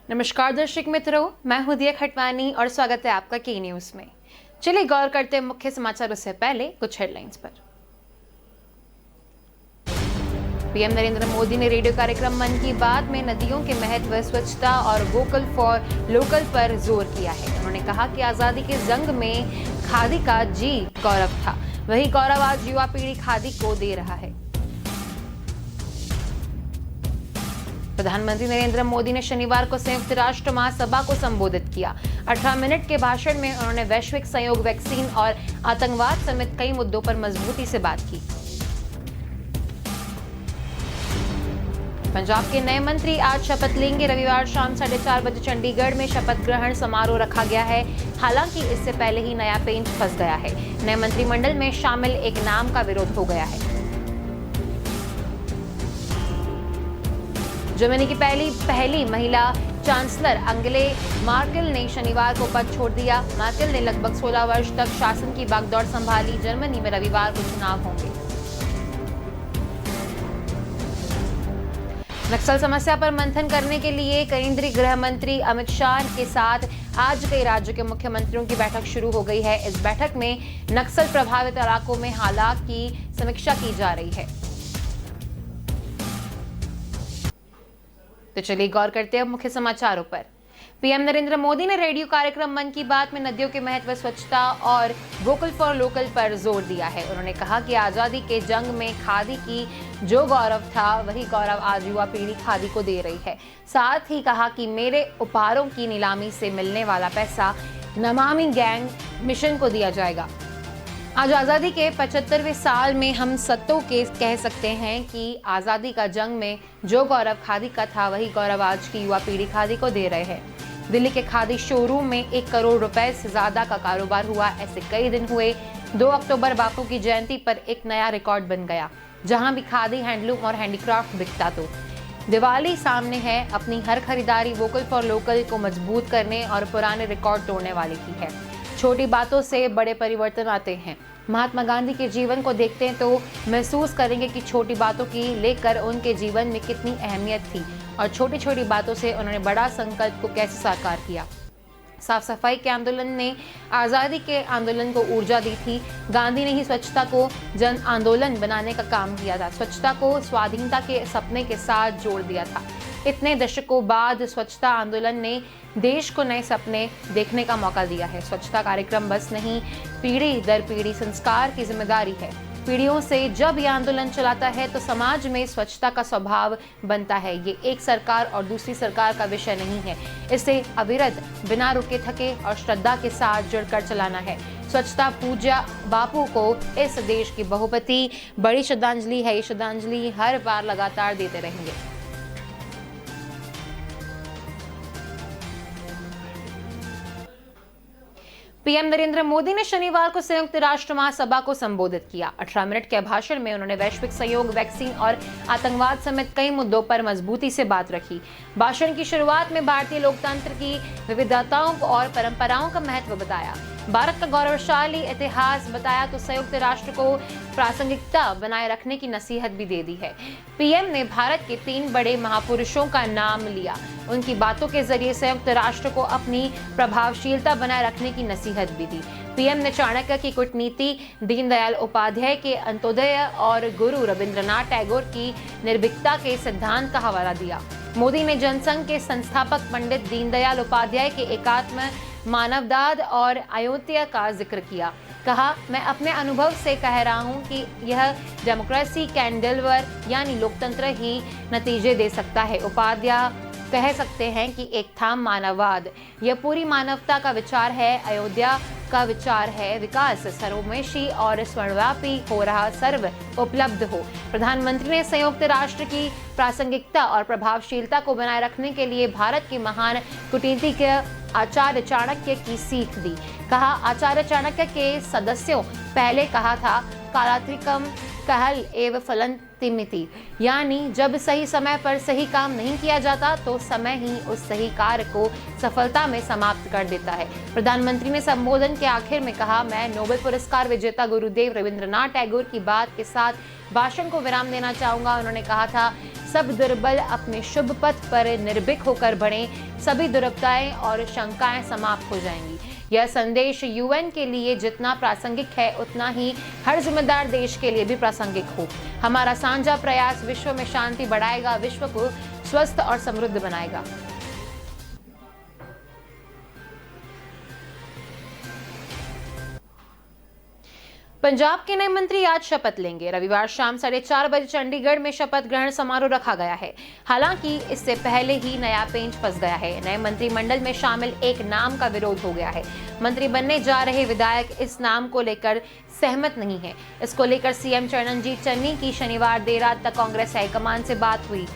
नमस्कार दर्शक मित्रों, मैं हूं दिया खटवानी और स्वागत है आपका के न्यूज में। चलिए गौर करते हैं मुख्य समाचारों से पहले कुछ हेडलाइंस पर। पीएम नरेंद्र मोदी ने रेडियो कार्यक्रम मन की बात में नदियों के महत्व, स्वच्छता और वोकल फॉर लोकल पर जोर किया है। उन्होंने कहा कि आजादी के जंग में खादी का जी गौरव था, वही गौरव आज युवा पीढ़ी खादी को दे रहा है। प्रधानमंत्री नरेंद्र मोदी ने शनिवार को संयुक्त राष्ट्र महासभा को संबोधित किया। 18 मिनट के भाषण में उन्होंने वैश्विक सहयोग, वैक्सीन और आतंकवाद समेत कई मुद्दों पर मजबूती से बात की। पंजाब के नए मंत्री आज शपथ लेंगे। रविवार शाम 4:30 बजे चंडीगढ़ में शपथ ग्रहण समारोह रखा गया है। हालांकि इससे पहले ही नया पेंच फंस गया है। नए मंत्रिमंडल में शामिल एक नाम का विरोध हो गया है। जर्मनी की पहली महिला चांसलर अंगेला मार्केल ने शनिवार को पद छोड़ दिया। मार्केल ने लगभग 16 वर्ष तक शासन की बागडोर संभाली। जर्मनी में रविवार को चुनाव होंगे। नक्सल समस्या पर मंथन करने के लिए केंद्रीय गृह मंत्री अमित शाह के साथ आज कई राज्यों के मुख्यमंत्रियों की बैठक शुरू हो गई है। इस बैठक में नक्सल प्रभावित इलाकों में हालात की समीक्षा की जा रही है। तो चलिए गौर करते हैं मुख्य समाचारों पर। पीएम नरेंद्र मोदी ने रेडियो कार्यक्रम मन की बात में नदियों के महत्व, स्वच्छता और वोकल फॉर लोकल पर जोर दिया है। उन्होंने कहा कि आजादी के जंग में खादी की जो गौरव था, वही गौरव आज युवा पीढ़ी खादी को दे रही है। साथ ही कहा कि मेरे उपहारों की नीलामी से मिलने वाला पैसा नमामि गैंग मिशन को दिया जाएगा। आज आज़ादी के 75वें साल में हम सत्तों के कह सकते हैं कि आज़ादी का जंग में जो गौरव खादी का था, वही गौरव आज की युवा पीढ़ी खादी को दे रहे हैं। दिल्ली के खादी शोरूम में 1 करोड़ रुपए से ज्यादा का कारोबार हुआ। ऐसे कई दिन हुए। 2 अक्टूबर बापू की जयंती पर एक नया रिकॉर्ड बन गया। जहां भी खादी, हैंडलूम और हैंडीक्राफ्ट बिकता तो दिवाली सामने है। अपनी हर खरीदारी वोकल फॉर लोकल को मजबूत करने और पुराने रिकॉर्ड तोड़ने वाले की है। छोटी बातों से बड़े परिवर्तन आते हैं। महात्मा गांधी के जीवन को देखते हैं तो महसूस करेंगे कि छोटी बातों की लेकर उनके जीवन में कितनी अहमियत थी और छोटी छोटी बातों से उन्होंने बड़ा संकल्प को कैसे साकार किया। साफ सफाई के आंदोलन ने आज़ादी के आंदोलन को ऊर्जा दी थी। गांधी ने ही स्वच्छता को जन आंदोलन बनाने का काम किया था। स्वच्छता को स्वाधीनता के सपने के साथ जोड़ दिया था। इतने दशकों बाद स्वच्छता आंदोलन ने देश को नए सपने देखने का मौका दिया है। स्वच्छता कार्यक्रम बस नहीं, पीढ़ी दर पीढ़ी संस्कार की जिम्मेदारी है। पीढ़ियों से जब यह आंदोलन चलाता है तो समाज में स्वच्छता का स्वभाव बनता है। ये एक सरकार और दूसरी सरकार का विषय नहीं है। इसे अविरत, बिना रुके थके और श्रद्धा के साथ जुड़कर चलाना है। स्वच्छता पूज्य बापू को इस देश की बहुपति बड़ी श्रद्धांजलि है। ये श्रद्धांजलि हर बार लगातार देते रहेंगे। पीएम नरेंद्र मोदी ने शनिवार को संयुक्त राष्ट्र महासभा को संबोधित किया। 18 मिनट के भाषण में उन्होंने वैश्विक सहयोग, वैक्सीन और आतंकवाद समेत कई मुद्दों पर मजबूती से बात रखी। भाषण की शुरुआत में भारतीय लोकतंत्र की विविधताओं और परंपराओं का महत्व बताया। भारत का गौरवशाली इतिहास बताया तो संयुक्त राष्ट्र को प्रासंगिकता बनाए रखने की नसीहत भी दे दी है। पीएम ने भारत के 3 बड़े महापुरुषों का नाम लिया। उनकी बातों के जरिए संयुक्त राष्ट्र को अपनी प्रभावशीलता बनाए रखने की नसीहत भी दी। पीएम ने चाणक्य की कूटनीति, दीनदयाल उपाध्याय के अंत्योदय और गुरु रविंद्रनाथ टैगोर की निर्भीकता के सिद्धांत का हवाला दिया। मोदी ने जनसंघ के संस्थापक पंडित दीनदयाल उपाध्याय के एकात्म, मानववाद और अयोध्या का जिक्र किया। कहा, मैं अपने अनुभव से कह रहा हूं कि यह डेमोक्रेसी कैन डिलीवर, यानी लोकतंत्र ही नतीजे दे सकता है। उपाध्याय कह सकते हैं कि एक था मानववाद, यह पूरी मानवता का विचार है। अयोध्या का विचार है विकास सर्वमेशी और स्वर्णव्यापी हो रहा, सर्व उपलब्ध हो। प्रधानमंत्री ने संयुक्त राष्ट्र की प्रासंगिकता और प्रभावशीलता को बनाए रखने के लिए भारत के महान कूटनीतिज्ञ आचार्य चाणक्य की सीख दी। कहा, आचार्य चाणक्य के सदस्यों पहले कहा था, कालात्रिकम कहल एवं फलंतिमिति, यानी जब सही समय पर सही काम नहीं किया जाता तो समय ही उस सही कार्य को सफलता में समाप्त कर देता है। प्रधानमंत्री ने संबोधन के आखिर में कहा, मैं नोबेल पुरस्कार विजेता गुरुदेव रविंद्रनाथ टैगोर की बात के साथ भाषण को विराम देना चाहूंगा। उन्होंने कहा था, सब दुर्बल अपने शुभ पथ पर निर्भीक होकर बढ़ें, सभी दुर्बलताएं और शंकाएं समाप्त हो जाएंगी। यह संदेश यूएन के लिए जितना प्रासंगिक है उतना ही हर जिम्मेदार देश के लिए भी प्रासंगिक हो। हमारा साझा प्रयास विश्व में शांति बढ़ाएगा, विश्व को स्वस्थ और समृद्ध बनाएगा। पंजाब के नए मंत्री आज शपथ लेंगे। रविवार शाम 4:30 बजे चंडीगढ़ में शपथ ग्रहण समारोह रखा गया है। हालांकि इससे पहले ही नया पेंच फंस गया है। नए मंत्रिमंडल में शामिल एक नाम का विरोध हो गया है। मंत्री बनने जा रहे विधायक इस नाम को लेकर सहमत नहीं है। इसको लेकर सीएम चरणजीत चन्नी की शनिवार देर रात तक कांग्रेस हाईकमान से बात हुई।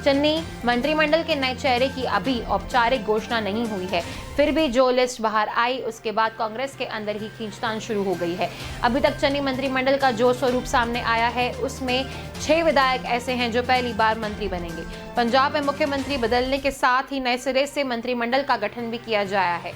चन्नी मंत्रिमंडल के नए चेहरे की अभी औपचारिक घोषणा नहीं हुई है। फिर भी जो लिस्ट बाहर आई उसके बाद कांग्रेस के अंदर ही खींचतान शुरू हो गई है। अभी तक चन्नी मंत्रिमंडल का जो स्वरूप सामने आया है उसमें 6 विधायक ऐसे हैं जो पहली बार मंत्री बनेंगे। पंजाब में मुख्यमंत्री बदलने के साथ ही नए सिरे से मंत्रिमंडल का गठन भी किया जाया है।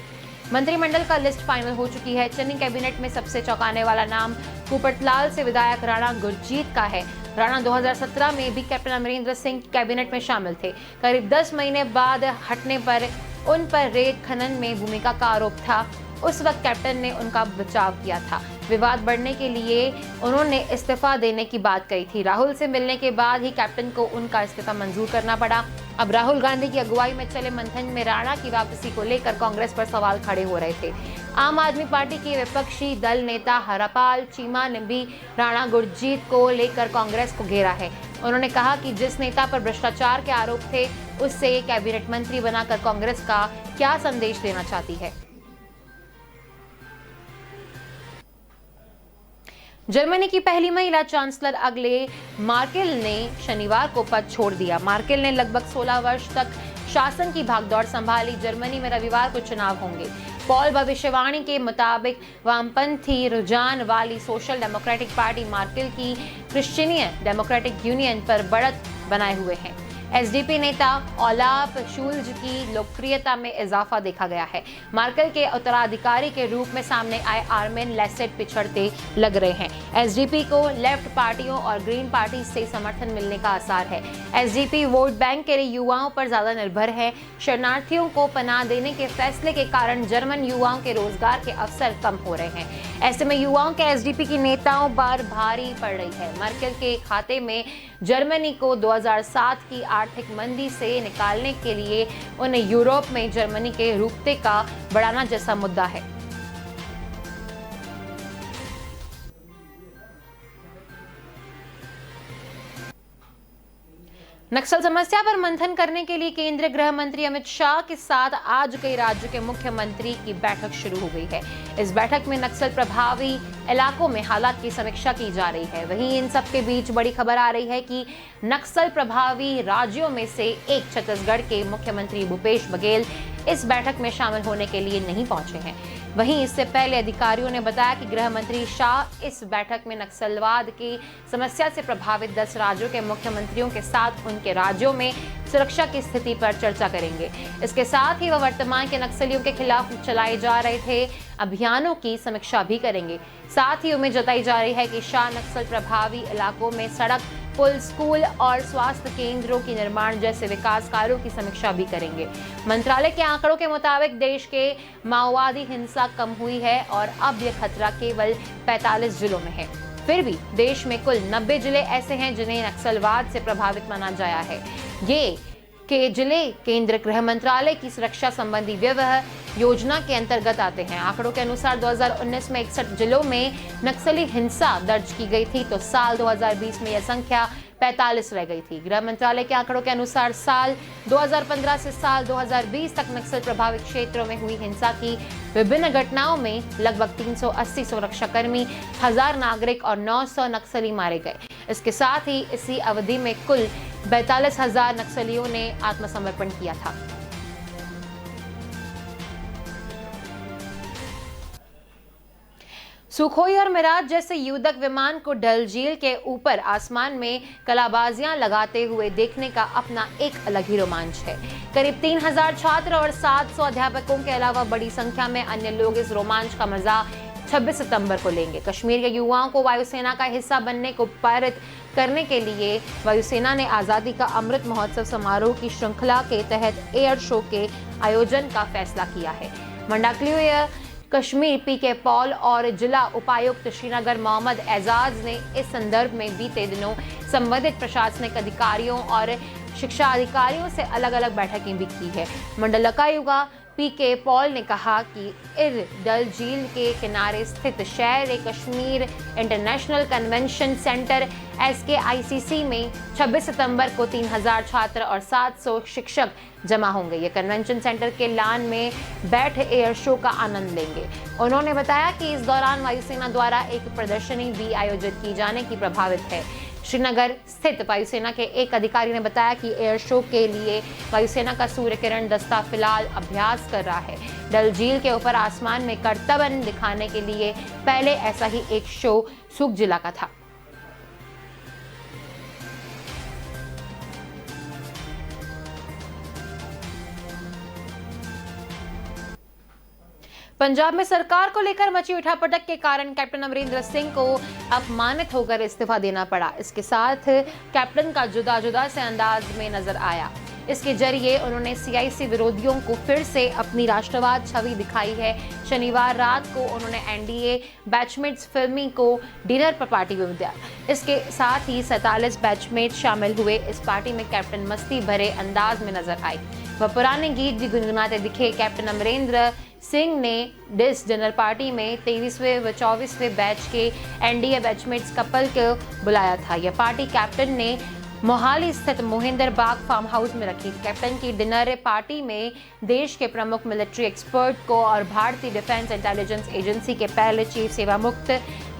मंत्रिमंडल का लिस्ट फाइनल हो चुकी है। चन्नी कैबिनेट में सबसे चौंकाने वाला नाम कुपटलाल से विधायक राणा गुरजीत का है। राणा 2017 में भी कैप्टन अमरिंदर सिंह कैबिनेट में शामिल थे। करीब 10 महीने बाद हटने पर उन पर रेत खनन में भूमिका का आरोप था। उस वक्त कैप्टन ने उनका बचाव किया था। विवाद बढ़ने के लिए उन्होंने इस्तीफा देने की बात कही थी। राहुल से मिलने के बाद ही कैप्टन को उनका इस्तीफा मंजूर करना पड़ा। अब राहुल गांधी की अगुवाई में चले मंथन में राणा की वापसी को लेकर कांग्रेस पर सवाल खड़े हो रहे थे। आम आदमी पार्टी के विपक्षी दल नेता हरपाल चीमा ने भी राणा गुरजीत को लेकर कांग्रेस को घेरा है। उन्होंने कहा कि जिस नेता पर भ्रष्टाचार के आरोप थे उससे कैबिनेट मंत्री बनाकर कांग्रेस का क्या संदेश देना चाहती है। जर्मनी की पहली महिला चांसलर अंगेला मर्केल ने शनिवार को पद छोड़ दिया। मर्केल ने लगभग 16 वर्ष तक शासन की भागदौड़ संभाली। जर्मनी में रविवार को चुनाव होंगे। पॉल भविष्यवाणी के मुताबिक वामपंथी रुझान वाली सोशल डेमोक्रेटिक पार्टी मर्केल की क्रिश्चियन डेमोक्रेटिक यूनियन पर बढ़त बनाए हुए है। एसडीपी नेता ओलाफ शोल्ज की लोकप्रियता में इजाफा देखा गया है। मर्केल के उत्तराधिकारी के रूप में सामने आए आर्मिन लेसेट पिछड़ते लग रहे हैं। एसडीपी को लेफ्ट पार्टियों और ग्रीन पार्टी से समर्थन मिलने का आसार है। एसडीपी वोट बैंक के युवाओं पर ज्यादा निर्भर है। शरणार्थियों को पनाह देने के फैसले के कारण जर्मन युवाओं के रोजगार के अवसर कम हो रहे हैं। ऐसे में युवाओं के एसडीपी की नेताओं पर भारी पड़ रही है। मर्केल के खाते में जर्मनी को 2007 की आर्थिक मंदी से निकालने के लिए उन्हें यूरोप में जर्मनी के रुपये का बढ़ाना जैसा मुद्दा है। नक्सल समस्या पर मंथन करने के लिए केंद्रीय गृह मंत्री अमित शाह के साथ आज कई राज्यों के मुख्यमंत्री की बैठक शुरू हो गई है। इस बैठक में नक्सल प्रभावी इलाकों में हालात की समीक्षा की जा रही है। वहीं इन सब के बीच बड़ी खबर आ रही है कि नक्सल प्रभावी राज्यों में से एक छत्तीसगढ़ के मुख्यमंत्री भूपेश बघेल इस बैठक में शामिल होने के लिए नहीं पहुंचे हैं। वहीं इससे पहले अधिकारियों ने बताया कि गृह मंत्री शाह इस बैठक में नक्सलवाद की समस्या से प्रभावित 10 राज्यों के मुख्यमंत्रियों के साथ उनके राज्यों में सुरक्षा की स्थिति पर चर्चा करेंगे। इसके साथ ही वह वर्तमान के नक्सलियों के खिलाफ चलाए जा रहे थे अभियानों की समीक्षा भी करेंगे। साथ ही उम्मीद जताई जा रही है कि शाह नक्सल प्रभावी इलाकों में सड़क, पुल, स्कूल और स्वास्थ्य केंद्रों की निर्माण जैसे विकास कार्यों की समीक्षा भी करेंगे। मंत्रालय के आंकड़ों के मुताबिक देश के माओवादी हिंसा कम हुई है और अब यह खतरा केवल 45 जिलों में है। फिर भी देश में कुल 90 जिले ऐसे हैं जिन्हें नक्सलवाद से प्रभावित माना गया है। ये के जिले केंद्रीय गृह मंत्रालय की सुरक्षा संबंधी व्यय योजना के अंतर्गत आते हैं। आंकड़ों के अनुसार 2019 में 61 जिलों में नक्सली हिंसा दर्ज की गई थी तो साल 2020 में यह संख्या 45 रह गई थी। गृह मंत्रालय के आंकड़ों के अनुसार साल 2015 से साल 2020 तक नक्सल प्रभावित क्षेत्रों में हुई हिंसा की विभिन्न घटनाओं में लगभग 380 सुरक्षाकर्मी, 1000 नागरिक और 900 नक्सली मारे गए। इसके साथ ही इसी अवधि में कुल 42,000 नक्सलियों ने आत्मसमर्पण किया था। सुखोई और मिराज जैसे युद्धक विमान को डल झील के ऊपर आसमान में कलाबाजियां लगाते हुए देखने का अपना एक अलग ही रोमांच है। करीब 3000 छात्र और 700 अध्यापकों के अलावा बड़ी संख्या में अन्य लोग इस रोमांच का मजा 26 सितंबर को लेंगे। कश्मीर के युवाओं को वायुसेना का हिस्सा बनने को प्रेरित करने के लिए वायुसेना ने आज़ादी का अमृत महोत्सव समारोह की श्रृंखला के तहत एयर शो के आयोजन का फैसला किया है। मंडलायुक्त कश्मीर पीके पॉल और जिला उपायुक्त श्रीनगर मोहम्मद एजाज ने इस संदर्भ में बीते दिनों संबंधित प्रशासनिक अधिकारियों और शिक्षा अधिकारियों से अलग अलग बैठकें भी की है। मंडलायुक्त पीके पॉल ने कहा कि डल झील के किनारे स्थित शहर Kashmir international convention centre SKICC में 26 सितंबर को 3000 छात्र और 700 शिक्षक जमा होंगे। ये कन्वेंशन सेंटर के लान में बैठ एयर शो का आनंद लेंगे। उन्होंने बताया कि इस दौरान वायुसेना द्वारा एक प्रदर्शनी भी आयोजित की जाने की प्रभावित है। श्रीनगर स्थित वायुसेना के एक अधिकारी ने बताया कि एयर शो के लिए वायुसेना का सूर्य किरण दस्ता फिलहाल अभ्यास कर रहा है। डल झील के ऊपर आसमान में करतबन दिखाने के लिए पहले ऐसा ही एक शो सुख जिला का था। पंजाब में सरकार को लेकर मची उठापटक के कारण कैप्टन अमरिंदर सिंह को अपमानित होकर इस्तीफा देना पड़ा। इसके साथ कैप्टन का जुदा से अंदाज में नजर आया। इसके जरिए उन्होंने CIC विरोधियों को फिर से अपनी राष्ट्रवाद छवि दिखाई है। शनिवार रात को उन्होंने NDA बैचमेट्स फिल्मी को डिनर पर पार्टी में दिया। इसके साथ ही 47 बैचमेट शामिल हुए। इस पार्टी में कैप्टन मस्ती भरे अंदाज में नजर आई। वह पुराने गीत भी गुनगुनाते दिखे। कैप्टन अमरिंदर सिंह ने डिस डिनर पार्टी में 23वें व 24वें बैच के NDA बैचमेट्स कपल को बुलाया था। यह पार्टी कैप्टन ने मोहाली स्थित मोहिंदर बाग फार्म हाउस में रखी। कैप्टन की डिनर पार्टी में देश के प्रमुख मिलिट्री एक्सपर्ट को और भारतीय डिफेंस इंटेलिजेंस एजेंसी के पहले चीफ सेवा मुक्त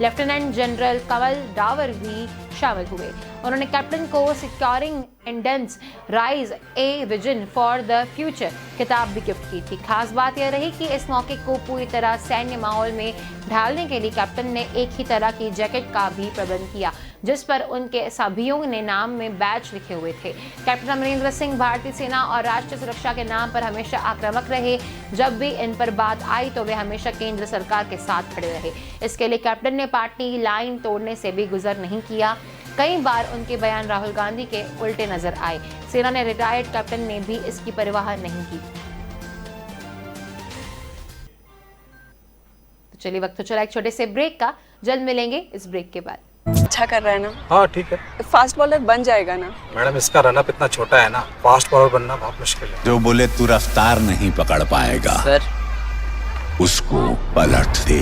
लेफ्टिनेंट जनरल कमल डावर भी शामिल हुए। उन्होंने कैप्टन को securing इंडेंस rise a vision for the future किताब भी गिफ्ट की थी। खास बात यह रही कि इस मौके को पूरी तरह सैन्य माहौल में ढालने के लिए कैप्टन ने एक ही तरह की जैकेट का भी प्रबंध किया, जिस पर उनके सभियों ने नाम में बैच लिखे हुए थे। कैप्टन अमरिंदर सिंह भारतीय सेना और राष्ट्रीय सुरक्षा के नाम पर हमेशा आक्रामक रहे। जब भी इन पर बात आई तो वे हमेशा केंद्र सरकार के साथ खड़े रहे। इसके लिए कैप्टन ने पार्टी लाइन तोड़ने से भी गुजर नहीं किया। कई बार उनके बयान राहुल गांधी के उल्टे नजर आए। सेना ने रिटायर्ड कैप्टन ने भी इसकी परवाह नहीं की। तो चलिए वक्त तो चला एक छोटे से ब्रेक का। जल्द मिलेंगे इस ब्रेक के बाद। अच्छा कर रहा है ना? हाँ ठीक है। फास्ट बॉलर बन जाएगा ना? मैडम इसका रनअप इतना छोटा है ना, फास्ट बॉलर बनना बहुत मुश्किल है। जो बोले तू रफ्तार नहीं पकड़ पाएगा सर, उसको पलट दे।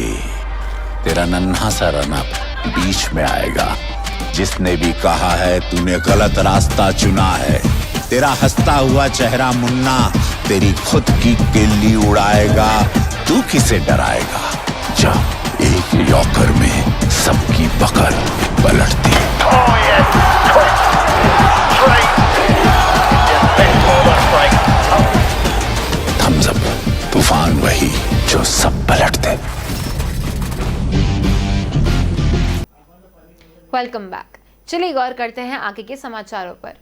तेरा नन्हा सा रनअप बीच में आएगा। जिसने भी कहा है तूने गलत रास्ता चुना है, तेरा हंसता हुआ चेहरा मुन्ना तेरी खुद की किल्ली उड़ाएगा। तू किसे डराएगा? जा एक यॉर्कर में सबकी पकड़ पलट दे। थम्स अप, तूफान वही जो सब पलट दे। Welcome back. चलिए गौर करते हैं आगे के समाचारों पर।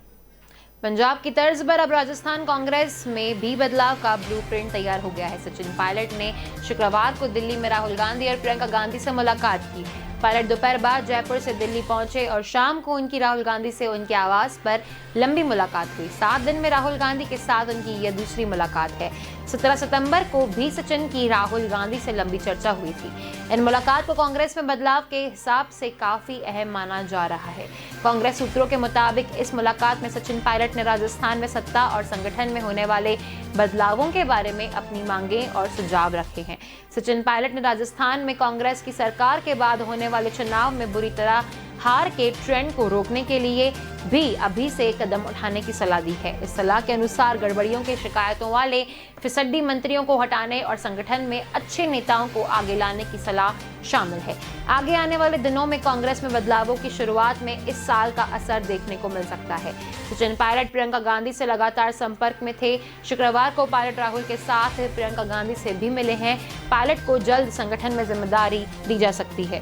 पंजाब की तर्ज पर अब राजस्थान कांग्रेस में भी बदलाव का ब्लूप्रिंट तैयार हो गया है। सचिन पायलट ने शुक्रवार को दिल्ली में राहुल गांधी और प्रियंका गांधी से मुलाकात की। पायलट दोपहर बाद जयपुर से दिल्ली पहुंचे और शाम को उनकी राहुल गांधी से उनके आवास पर लंबी मुलाकात हुई। 7 दिन में राहुल गांधी के साथ उनकी यह दूसरी मुलाकात है। 17 सितंबर को भी सचिन की राहुल गांधी से लंबी चर्चा हुई थी। इन मुलाकात को कांग्रेस में बदलाव के हिसाब से काफी अहम माना जा रहा है। कांग्रेस सूत्रों के मुताबिक इस मुलाकात में सचिन पायलट ने राजस्थान में सत्ता और संगठन में होने वाले बदलावों के बारे में अपनी मांगें और सुझाव रखे हैं। सचिन पायलट ने राजस्थान में कांग्रेस की सरकार के बाद होने वाले चुनाव में बुरी तरह हार के ट्रेंड को रोकने के लिए भी अभी से कदम उठाने की सलाह दी है। इस सलाह के अनुसार गड़बड़ियों के शिकायतों वाले फिसड्डी मंत्रियों को हटाने और संगठन में अच्छे नेताओं को आगे लाने की सलाह शामिल है। आगे आने वाले दिनों में कांग्रेस में बदलावों की शुरुआत में इस साल का असर देखने को मिल सकता है। सचिन पायलट प्रियंका गांधी से लगातार संपर्क में थे। शुक्रवार को पायलट राहुल के साथ प्रियंका गांधी से भी मिले हैं। पायलट को जल्द संगठन में जिम्मेदारी दी जा सकती है।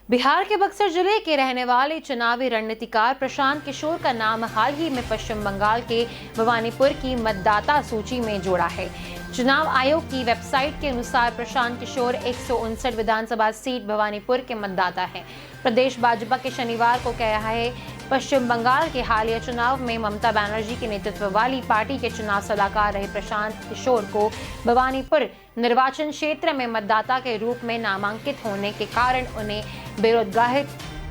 बिहार के बक्सर जिले के रहने वाले चुनावी रणनीतिकार प्रशांत किशोर का नाम हाल ही में पश्चिम बंगाल के भवानीपुर की मतदाता सूची में जोड़ा है। चुनाव आयोग की वेबसाइट के अनुसार प्रशांत किशोर 159 विधानसभा सीट भवानीपुर के मतदाता हैं। प्रदेश भाजपा के शनिवार को कहा है पश्चिम बंगाल के हालिया चुनाव में ममता बनर्जी के नेतृत्व वाली पार्टी के चुनाव सलाहकार रहे प्रशांत किशोर को भवानीपुर निर्वाचन क्षेत्र में मतदाता के रूप में नामांकित होने के कारण उन्हें बेरोजगार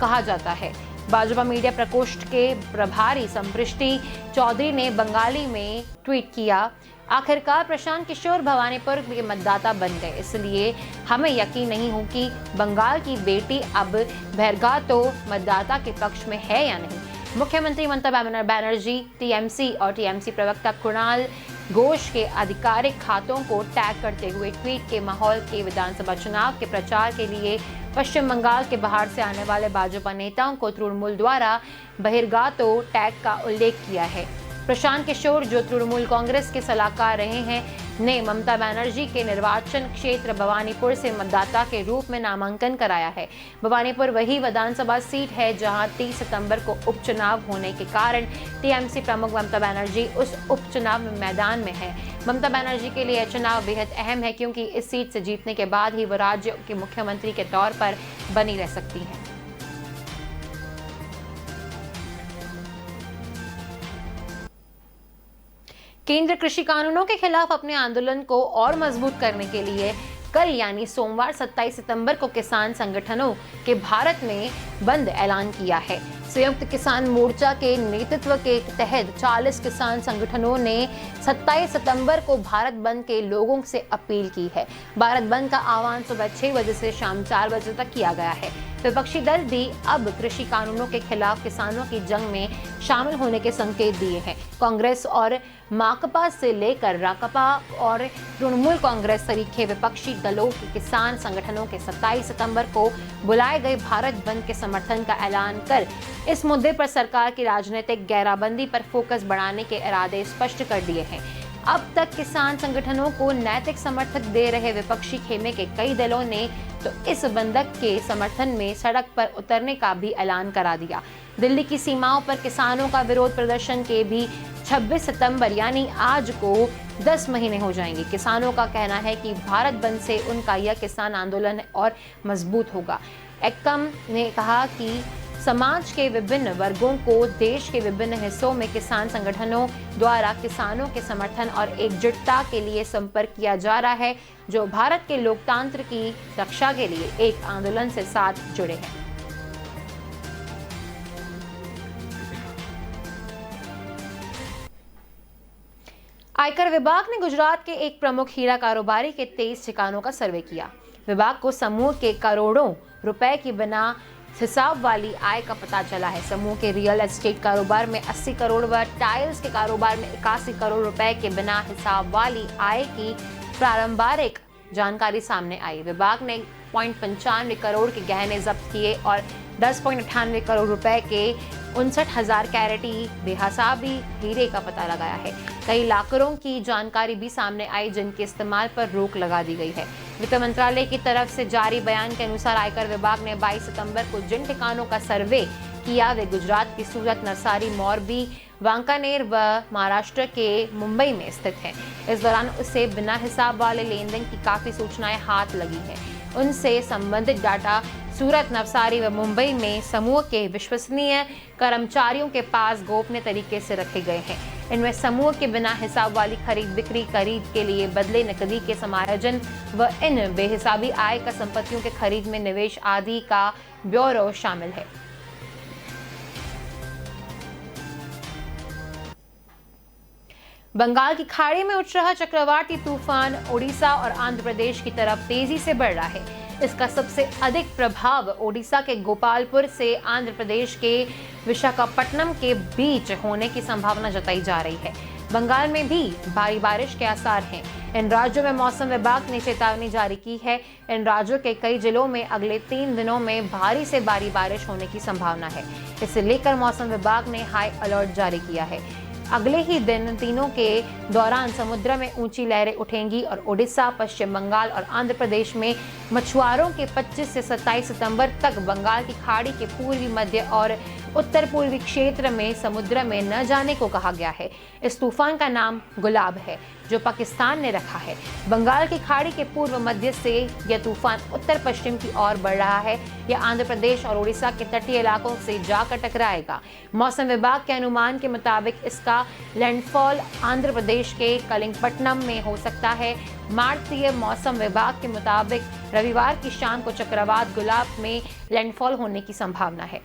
कहा जाता है। भाजपा मीडिया प्रकोष्ठ के प्रभारी संपृष्टि चौधरी ने बंगाली में ट्वीट किया, आखिरकार प्रशांत किशोर भवानीपुर के मतदाता बन गए, इसलिए हमें यकीन नहीं हो कि बंगाल की बेटी अब बहरगा तो मतदाता के पक्ष में है या नहीं। मुख्यमंत्री ममता बनर्जी टीएमसी और टीएमसी प्रवक्ता कुणाल घोष के आधिकारिक खातों को टैग करते हुए ट्वीट के माहौल के विधानसभा चुनाव के प्रचार के लिए पश्चिम बंगाल के बाहर से आने वाले भाजपा नेताओं को तृणमूल द्वारा बहिर्गा तो टैग का उल्लेख किया है। प्रशांत किशोर जो तृणमूल कांग्रेस के सलाहकार रहे हैं ने ममता बनर्जी के निर्वाचन क्षेत्र भवानीपुर से मतदाता के रूप में नामांकन कराया है। भवानीपुर वही विधानसभा सीट है जहां 30 सितंबर को उपचुनाव होने के कारण टीएमसी प्रमुख ममता बनर्जी उस उपचुनाव में मैदान में है। ममता बनर्जी के लिए यह चुनाव बेहद अहम है क्योंकि इस सीट से जीतने के बाद ही वो राज्य के मुख्यमंत्री के तौर पर बनी रह सकती हैं। केंद्र कृषि कानूनों के खिलाफ अपने आंदोलन को और मजबूत करने के लिए कल यानी सोमवार 27 सितंबर को किसान संगठनों के भारत में बंद ऐलान किया है। संयुक्त किसान मोर्चा के नेतृत्व के तहत 40 किसान संगठनों ने 27 सितंबर को भारत बंद के लोगों से अपील की है। भारत बंद का आह्वान सुबह 6 बजे से शाम 4 बजे तक किया गया है। विपक्षी दल भी अब कृषि कानूनों के खिलाफ किसानों की जंग में शामिल होने के संकेत दिए हैं। कांग्रेस और माकपा से लेकर राकपा और तृणमूल कांग्रेस सरीखे विपक्षी दलों के किसान संगठनों के 27 सितंबर को बुलाए गए भारत बंद के समर्थन का ऐलान कर इस मुद्दे पर सरकार की राजनीतिक घेराबंदी पर फोकस बढ़ाने के इरादे स्पष्ट कर दिए हैं। अब तक किसान संगठनों को नैतिक समर्थक दे रहे विपक्षी खेमे के कई दलों ने तो इस बंधक के समर्थन में सड़क पर उतरने का भी ऐलान करा दिया। दिल्ली की सीमाओं पर किसानों का विरोध प्रदर्शन के भी 26 सितंबर यानी आज को 10 महीने हो जाएंगे। किसानों का कहना है कि भारत बंद से उनका यह किसान आंदोलन और मजबूत होगा। एक्कम ने कहा कि समाज के विभिन्न वर्गों को देश के विभिन्न हिस्सों में किसान संगठनों द्वारा किसानों के समर्थन और एकजुटता के लिए संपर्क किया जा रहा है, जो भारत के लोकतंत्र की रक्षा के लिए एक आंदोलन से साथ जुड़े हैं। आयकर विभाग ने गुजरात के एक प्रमुख हीरा कारोबारी के 23 ठिकानों का सर्वे किया। विभाग को समूह के करोड़ों रुपए की बिना हिसाब वाली आय का पता चला है। समूह के रियल एस्टेट कारोबार में 80 करोड़ व टाइल्स के कारोबार में 81 करोड़ रुपए के बिना हिसाब वाली आय की प्रारंभिक जानकारी सामने आई। विभाग ने 0.95 करोड़ के गहने जब्त किए और 10.98 करोड़ रुपए के 59,000 कैरेटी बेहिसाबी हीरे का पता लगाया है। कई लाकरों की जानकारी भी सामने आई जिनके इस्तेमाल पर रोक लगा दी गई है। वित्त मंत्रालय की तरफ से जारी बयान के अनुसार आयकर विभाग ने 22 सितंबर को जिन ठिकानों का सर्वे किया वे गुजरात की सूरत, नवसारी, मोरबी, वांकानेर व महाराष्ट्र के मुंबई में स्थित हैं। इस दौरान उसे बिना हिसाब वाले लेन देन की काफी सूचनाएं हाथ लगी हैं। उनसे संबंधित डाटा सूरत, नवसारी व मुंबई में समूह के विश्वसनीय कर्मचारियों के पास गोपनीय तरीके से रखे गए हैं। इनमें समूह के बिना हिसाब वाली खरीद बिक्री, खरीद के लिए बदले नकदी के समायोजन व इन बेहिसाबी आय का संपत्तियों के खरीद में निवेश आदि का ब्यौरा शामिल है। बंगाल की खाड़ी में उठ रहा चक्रवाती तूफान ओडिशा और आंध्र प्रदेश की तरफ तेजी से बढ़ रहा है। इसका सबसे अधिक प्रभाव ओडिशा के गोपालपुर से आंध्र प्रदेश के विशाखापट्टनम के बीच होने की संभावना जताई जा रही है। बंगाल में भी भारी बारिश के आसार हैं। इन राज्यों में मौसम विभाग ने चेतावनी जारी की है। इन राज्यों के कई जिलों में अगले 3 दिनों में भारी से भारी बारिश होने की संभावना है। इसे लेकर मौसम विभाग ने हाई अलर्ट जारी किया है। अगले ही दिन दिनों के दौरान समुद्र में ऊंची लहरें उठेंगी और ओडिशा, पश्चिम बंगाल और आंध्र प्रदेश में मछुआरों के 25 से 27 सितंबर तक बंगाल की खाड़ी के पूर्वी, मध्य और उत्तर पूर्वी क्षेत्र में समुद्र में न जाने को कहा गया है। इस तूफान का नाम गुलाब है, जो पाकिस्तान ने रखा है। बंगाल की खाड़ी के पूर्व मध्य से यह तूफान उत्तर पश्चिम की ओर बढ़ रहा है। यह आंध्र प्रदेश और उड़ीसा के तटीय इलाकों से जाकर टकराएगा। मौसम विभाग के अनुमान के मुताबिक इसका लैंडफॉल आंध्र प्रदेश के कलिंगपट्टनम में हो सकता है। भारतीय मौसम विभाग के मुताबिक रविवार की शाम को चक्रवात गुलाब में लैंडफॉल होने की संभावना है।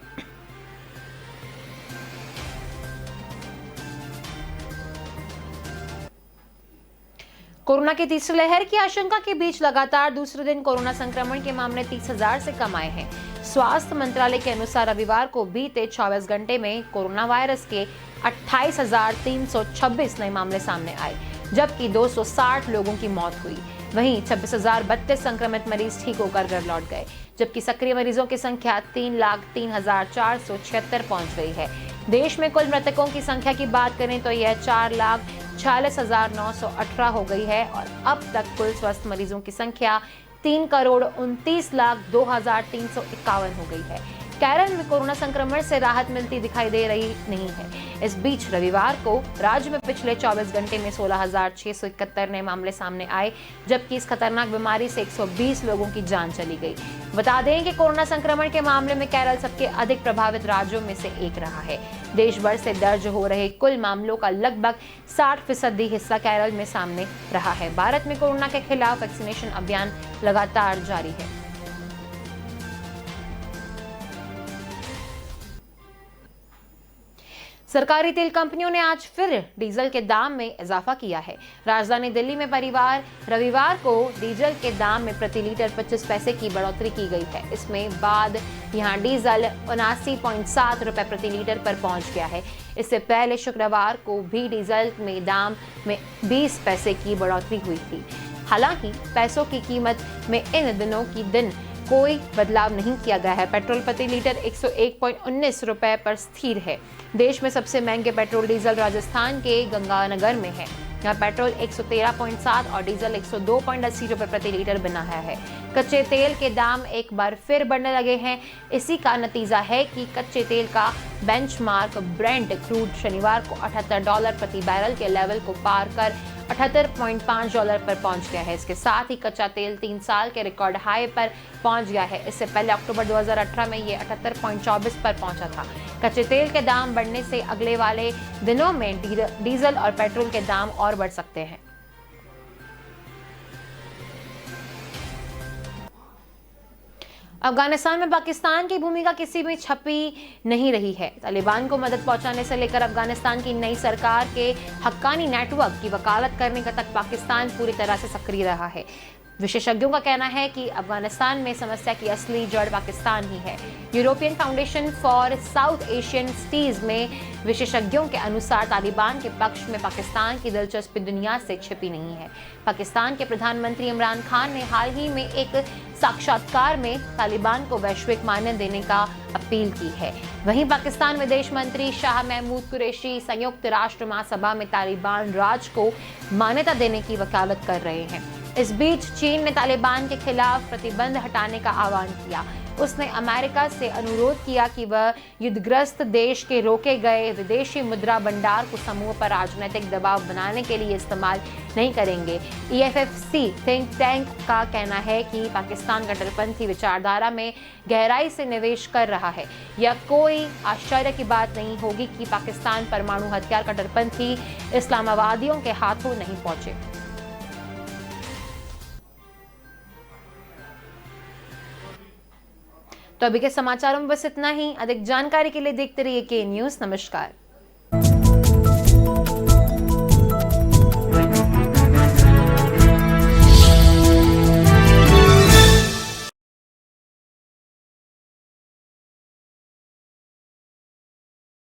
कोरोना की तीसरी लहर की आशंका के बीच लगातार दूसरे दिन कोरोना संक्रमण के मामले 30,000 से कम आए हैं। स्वास्थ्य मंत्रालय के अनुसार रविवार को बीते 24 घंटे में कोरोना वायरस के 28,326 नए मामले सामने आए, जबकि 260 लोगों की मौत हुई। वहीं 26,032 संक्रमित मरीज ठीक होकर घर लौट गए, जबकि सक्रिय मरीजों की संख्या 3,03,476 पहुंच गई है। देश में कुल मृतकों की संख्या की बात करें तो यह 4,46,918 हो गई है और अब तक कुल स्वस्थ मरीजों की संख्या 3,29,02,351 हो गई है। केरल में कोरोना संक्रमण से राहत मिलती दिखाई दे रही नहीं है। इस बीच रविवार को राज्य में पिछले 24 घंटे में 16,671 नए मामले सामने आए, जबकि इस खतरनाक बीमारी से 120 लोगों की जान चली गई। बता दें कि कोरोना संक्रमण के मामले में केरल सबसे अधिक प्रभावित राज्यों में से एक रहा है। देश भर से दर्ज हो रहे कुल मामलों का लगभग 60% हिस्सा केरल में सामने रहा है। भारत में कोरोना के खिलाफ वैक्सीनेशन अभियान लगातार जारी है। सरकारी तेल कंपनियों ने आज फिर डीजल के दाम में इजाफा किया है। राजधानी दिल्ली में रविवार को डीजल के दाम में प्रति लीटर 25 पैसे की बढ़ोतरी की गई है। इसमें बाद यहां डीजल 79.7 रुपए प्रति लीटर पर पहुंच गया है। इससे पहले शुक्रवार को भी डीजल में दाम में 20 पैसे की बढ़ोतरी हुई थी। हालांकि पैसों की कीमत में इन दिनों की दिन कोई बदलाव नहीं किया गया है। पेट्रोल प्रति लीटर 101.19 रुपए पर स्थिर है। देश में सबसे महंगे पेट्रोल डीजल राजस्थान के गंगानगर में है। यहाँ पेट्रोल 113.7 और डीजल 102.80 रुपए प्रति लीटर बना है। कच्चे तेल के दाम एक बार फिर बढ़ने लगे हैं। इसी का नतीजा है कि कच्चे तेल का बेंचमार्क ब्रेंट क्रूड शनिवार को $78 प्रति बैरल के लेवल को पार कर $78.5 पर पहुंच गया है। इसके साथ ही कच्चा तेल 3 साल के रिकॉर्ड हाई पर पहुंच गया है। इससे पहले अक्टूबर 2018 में ये 78.24 पर पहुंचा था। कच्चे तेल के दाम बढ़ने से अगले वाले दिनों में डीजल और पेट्रोल के दाम और बढ़ सकते हैं। अफगानिस्तान में पाकिस्तान की भूमिका किसी में छपी नहीं रही है। तालिबान को मदद पहुंचाने से लेकर अफगानिस्तान की नई सरकार के हक्कानी नेटवर्क की वकालत करने तक पाकिस्तान पूरी तरह से सक्रिय रहा है। विशेषज्ञों का कहना है कि अफगानिस्तान में समस्या की असली जड़ पाकिस्तान ही है। European foundation for south Asian studies में विशेषज्ञों के अनुसार तालिबान के पक्ष में पाकिस्तान की दिलचस्पी दुनिया से छिपी नहीं है। पाकिस्तान के प्रधानमंत्री इमरान खान ने हाल ही में एक साक्षात्कार में तालिबान को वैश्विक मान्यता देने का अपील की है। वहीं पाकिस्तान विदेश मंत्री शाह महमूद कुरैशी संयुक्त राष्ट्र महासभा में तालिबान राज को मान्यता देने की वकालत कर रहे हैं। इस बीच चीन ने तालिबान के खिलाफ प्रतिबंध हटाने का आह्वान किया। उसने अमेरिका से अनुरोध किया कि वह युद्धग्रस्त देश के रोके गए विदेशी मुद्रा भंडार को समूह पर राजनीतिक दबाव बनाने के लिए इस्तेमाल नहीं करेंगे। EFFC थिंक टैंक का कहना है कि पाकिस्तान कट्टरपंथी विचारधारा में गहराई से निवेश कर रहा है। यह कोई आश्चर्य की बात नहीं होगी कि पाकिस्तान परमाणु हथियार कट्टरपंथी इस्लामावादियों के हाथों नहीं पहुंचे। तो अभी के समाचारों में बस इतना ही। अधिक जानकारी के लिए देखते रहिए के न्यूज़। नमस्कार।